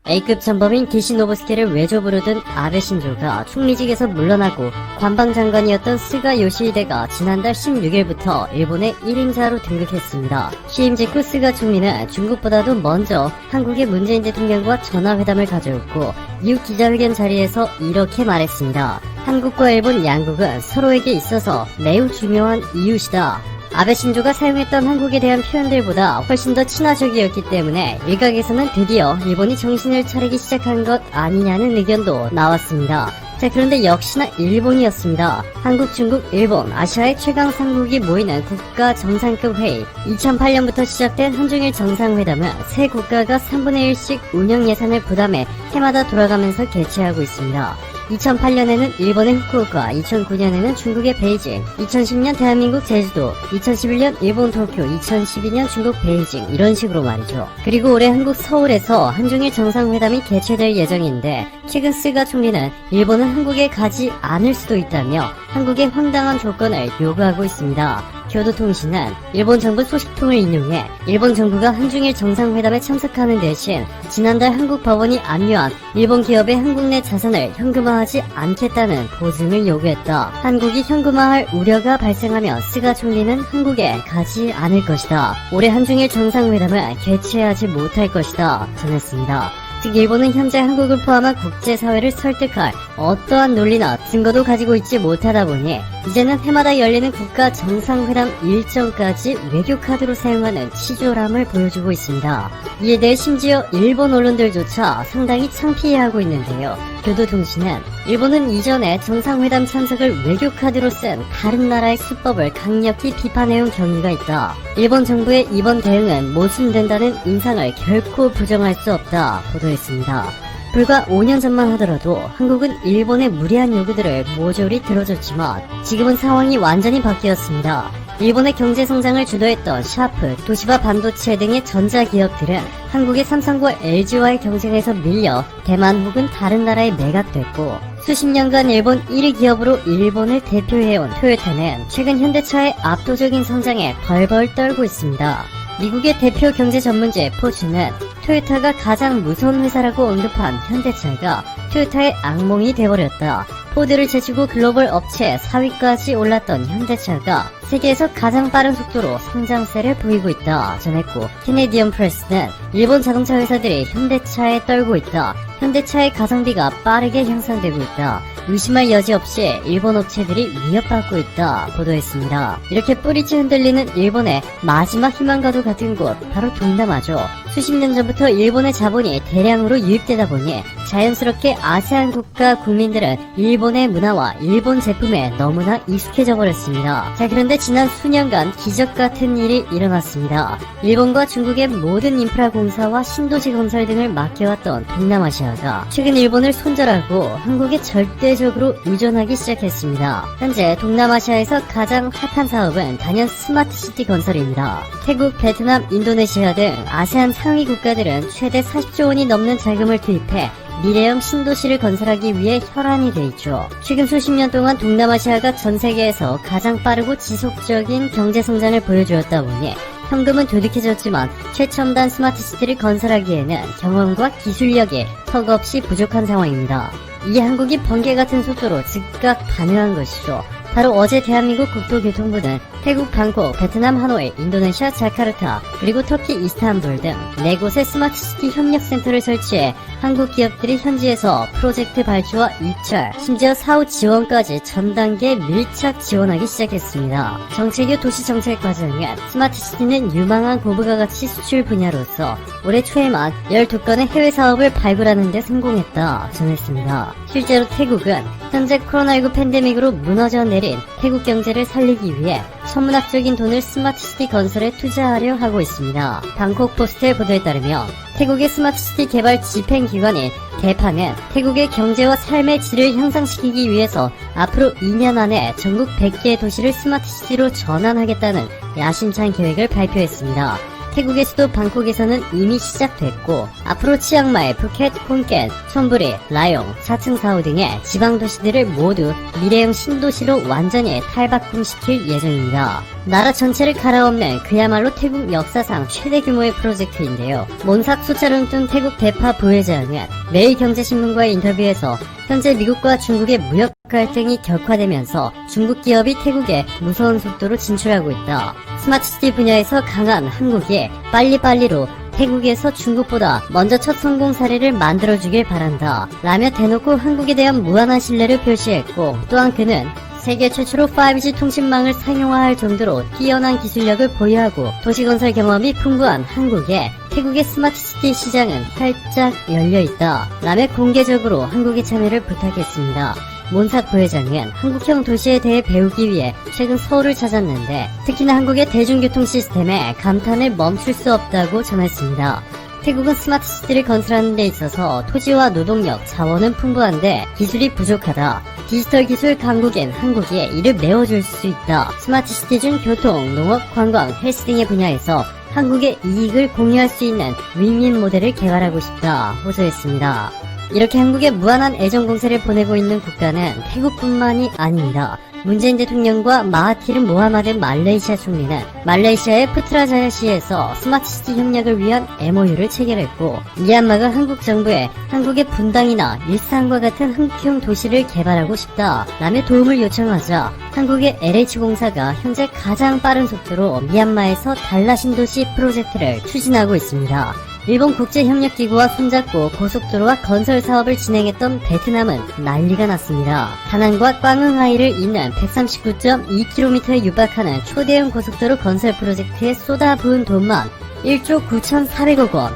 A급 전범인 기시노부스케를 외조부로 둔 아베 신조가 총리직에서 물러나고 관방장관이었던 스가 요시히데가 지난달 16일부터 일본의 1인자로 등극했습니다. 취임 직후 스가 총리는 중국보다도 먼저 한국의 문재인 대통령과 전화회담을 가져왔고 이후 기자회견 자리에서 이렇게 말했습니다. 한국과 일본 양국은 서로에게 있어서 매우 중요한 이웃이다. 아베 신조가 사용했던 한국에 대한 표현들보다 훨씬 더 친화적이었기 때문에 일각에서는 드디어 일본이 정신을 차리기 시작한 것 아니냐는 의견도 나왔습니다. 자, 그런데 역시나 일본이었습니다. 한국, 중국, 일본, 아시아의 최강 3국이 모이는 국가 정상급 회의. 2008년부터 시작된 한중일 정상회담은 세 국가가 3분의 1씩 운영 예산을 부담해 해마다 돌아가면서 개최하고 있습니다. 2008년에는 일본의 후쿠오카, 2009년에는 중국의 베이징, 2010년 대한민국 제주도, 2011년 일본 도쿄, 2012년 중국 베이징, 이런 식으로 말이죠. 그리고 올해 한국 서울에서 한중일 정상회담이 개최될 예정인데 최근 스가 총리는 일본은 한국에 가지 않을 수도 있다며 한국의 황당한 조건을 요구하고 있습니다. 교도통신은 일본 정부 소식통을 인용해 일본 정부가 한중일 정상회담에 참석하는 대신 지난달 한국 법원이 압류한 일본 기업의 한국 내 자산을 현금화하지 않겠다는 보증을 요구했다. 한국이 현금화할 우려가 발생하면 스가 총리는 한국에 가지 않을 것이다. 올해 한중일 정상회담을 개최하지 못할 것이다 전했습니다. 즉 일본은 현재 한국을 포함한 국제사회를 설득할 어떠한 논리나 증거도 가지고 있지 못하다 보니 이제는 해마다 열리는 국가 정상회담 일정까지 외교카드로 사용하는 치졸함을 보여주고 있습니다. 이에 대해 심지어 일본 언론들조차 상당히 창피해하고 있는데요. 교도통신은 일본은 이전에 정상회담 참석을 외교카드로 쓴 다른 나라의 수법을 강력히 비판해온 경위가 있다. 일본 정부의 이번 대응은 모순된다는 인상을 결코 부정할 수 없다 보도했습니다. 불과 5년 전만 하더라도 한국은 일본의 무리한 요구들을 모조리 들어줬지만 지금은 상황이 완전히 바뀌었습니다. 일본의 경제성장을 주도했던 샤프, 도시바 반도체 등의 전자기업들은 한국의 삼성과 LG와의 경쟁에서 밀려 대만 혹은 다른 나라에 매각됐고 수십 년간 일본 1위 기업으로 일본을 대표해온 토요타는 최근 현대차의 압도적인 성장에 벌벌 떨고 있습니다. 미국의 대표 경제 전문지 포춘은 토요타가 가장 무서운 회사라고 언급한 현대차가 토요타의 악몽이 돼버렸다. 포드를 제치고 글로벌 업체 4위까지 올랐던 현대차가 세계에서 가장 빠른 속도로 성장세를 보이고 있다 전했고 캐네디언 프레스는 일본 자동차 회사들이 현대차에 떨고 있다. 현대차의 가성비가 빠르게 향상되고 있다. 의심할 여지 없이 일본 업체들이 위협받고 있다 보도했습니다. 이렇게 뿌리째 흔들리는 일본의 마지막 희망과도 같은 곳 바로 동남아죠. 수십 년 전부터 일본의 자본이 대량으로 유입되다 보니 자연스럽게 아세안 국가 국민들은 일본의 문화와 일본 제품에 너무나 익숙해져 버렸습니다. 자, 그런데 지난 수년간 기적 같은 일이 일어났습니다. 일본과 중국의 모든 인프라 공사와 신도시 건설 등을 맡겨왔던 동남아시아가 최근 일본을 손절하고 한국에 절대적으로 의존하기 시작했습니다. 현재 동남아시아에서 가장 핫한 사업은 단연 스마트시티 건설입니다. 태국, 베트남, 인도네시아 등 아세안 상위 국가들은 최대 40조 원이 넘는 자금을 투입해 미래형 신도시를 건설하기 위해 혈안이 돼 있죠. 최근 수십 년 동안 동남아시아가 전 세계에서 가장 빠르고 지속적인 경제 성장을 보여주었다 보니 현금은 도둑해졌지만 최첨단 스마트시티를 건설하기에는 경험과 기술력이 턱없이 부족한 상황입니다. 이에 한국이 번개 같은 속도로 즉각 반응한 것이죠. 바로 어제 대한민국 국토교통부는 태국 방콕, 베트남 하노이, 인도네시아 자카르타, 그리고 터키 이스탄불 등 4곳의 스마트시티 협력센터를 설치해 한국 기업들이 현지에서 프로젝트 발주와 입찰, 심지어 사후 지원까지 전 단계 밀착 지원하기 시작했습니다. 정책유 도시정책 과정은 스마트시티는 유망한 고부가 가치 수출 분야로서 올해 초에만 12건의 해외 사업을 발굴하는 데 성공했다 전했습니다. 실제로 태국은 현재 코로나19 팬데믹으로 무너져 내린 태국 경제를 살리기 위해 천문학적인 돈을 스마트시티 건설에 투자하려 하고 있습니다. 방콕 포스트의 보도에 따르면 태국의 스마트시티 개발 집행기관인 대파는 태국의 경제와 삶의 질을 향상시키기 위해서 앞으로 2년 안에 전국 100개의 도시를 스마트시티로 전환하겠다는 야심찬 계획을 발표했습니다. 태국의 수도 방콕에서는 이미 시작됐고 앞으로 치앙마이, 푸켓, 폰켄, 촌부리, 라용, 사층사오 등의 지방도시들을 모두 미래형 신도시로 완전히 탈바꿈시킬 예정입니다. 나라 전체를 갈아엎는 그야말로 태국 역사상 최대 규모의 프로젝트인데요. 몬삭 수차룬뚱 태국 대파 부회장은 매일경제신문과의 인터뷰에서 현재 미국과 중국의 무역 갈등이 격화되면서 중국 기업이 태국에 무서운 속도로 진출하고 있다. 스마트시티 분야에서 강한 한국이 빨리빨리로 태국에서 중국보다 먼저 첫 성공 사례를 만들어주길 바란다 라며 대놓고 한국에 대한 무한한 신뢰를 표시했고, 또한 그는 세계 최초로 5G 통신망을 상용화할 정도로 뛰어난 기술력을 보유하고 도시건설 경험이 풍부한 한국에 태국의 스마트시티 시장은 활짝 열려있다 라며 공개적으로 한국의 참여를 부탁했습니다. 몬삭 부회장은 한국형 도시에 대해 배우기 위해 최근 서울을 찾았는데 특히나 한국의 대중교통 시스템에 감탄을 멈출 수 없다고 전했습니다. 태국은 스마트시티를 건설하는 데 있어서 토지와 노동력, 자원은 풍부한데 기술이 부족하다. 디지털 기술 강국인 한국이 이를 메워줄 수 있다. 스마트시티 중 교통, 농업, 관광, 헬스 등의 분야에서 한국의 이익을 공유할 수 있는 윈윈 모델을 개발하고 싶다 호소했습니다. 이렇게 한국에 무한한 애정 공세를 보내고 있는 국가는 태국뿐만이 아닙니다. 문재인 대통령과 마하티르 모하마드 말레이시아 총리는 말레이시아의 프트라자야시에서 스마트시티 협력을 위한 MOU를 체결했고, 미얀마가 한국 정부에 한국의 분당이나 일산과 같은 한국형 도시를 개발하고 싶다 라며 도움을 요청하자 한국의 LH공사가 현재 가장 빠른 속도로 미얀마에서 달라신도시 프로젝트를 추진하고 있습니다. 일본 국제협력기구와 손잡고 고속도로와 건설 사업을 진행했던 베트남은 난리가 났습니다. 다낭과 꽝흥하이를 잇는 139.2km에 육박하는 초대형 고속도로 건설 프로젝트에 쏟아부은 돈만 1조 9,400억 원.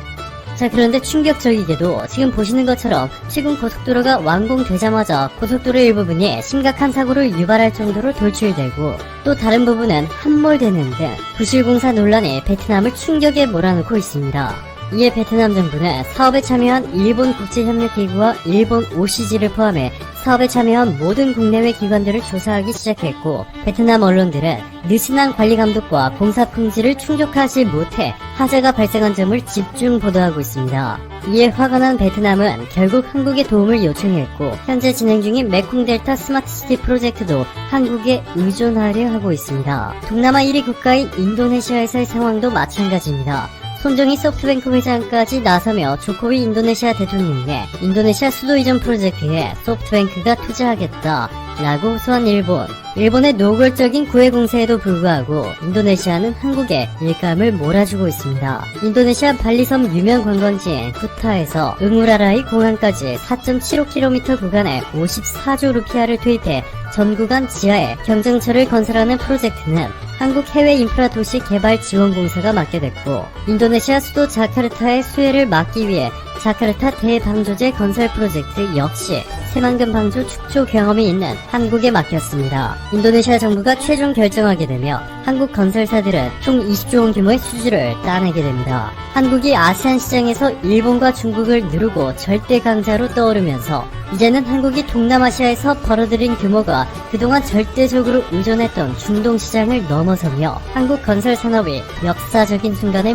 자, 그런데 충격적이게도 지금 보시는 것처럼 최근 고속도로가 완공되자마자 고속도로 일부분이 심각한 사고를 유발할 정도로 돌출되고, 또 다른 부분은 함몰되는 등 부실공사 논란이 베트남을 충격에 몰아넣고 있습니다. 이에 베트남 정부는 사업에 참여한 일본 국제협력기구와 일본 OCG를 포함해 사업에 참여한 모든 국내외 기관들을 조사하기 시작했고, 베트남 언론들은 느슨한 관리 감독과 공사 품질을 충족하지 못해 화재가 발생한 점을 집중 보도하고 있습니다. 이에 화가 난 베트남은 결국 한국의 도움을 요청했고, 현재 진행 중인 메콩델타 스마트시티 프로젝트도 한국에 의존하려 하고 있습니다. 동남아 1위 국가인 인도네시아에서의 상황도 마찬가지입니다. 손정희 소프트뱅크 회장까지 나서며 조코위 인도네시아 대통령에 인도네시아 수도 이전 프로젝트에 소프트뱅크가 투자하겠다 라고 호소한 일본. 일본의 노골적인 구애 공세에도 불구하고 인도네시아는 한국에 일감을 몰아주고 있습니다. 인도네시아 발리섬 유명 관광지인 쿠타에서 응우라라이 공항까지 4.75km 구간에 54조 루피아를 투입해 전 구간 지하에 경정철을 건설하는 프로젝트는 한국 해외 인프라 도시 개발 지원 공사가 맡게 됐고, 인도네시아 수도 자카르타의 수혜를 막기 위해 자카르타 대방조제 건설 프로젝트 역시 새만금 방조 축조 경험이 있는 한국에 맡겼습니다. 인도네시아 정부가 최종 결정하게 되며 한국 건설사들은 총 20조 원 규모의 수주를 따내게 됩니다. 한국이 아세안 시장에서 일본과 중국을 누르고 절대 강자로 떠오르면서 이제는 한국이 동남아시아에서 벌어들인 규모가 그동안 절대적으로 의존했던 중동 시장을 넘어서며 한국 건설 산업이 역사적인 순간을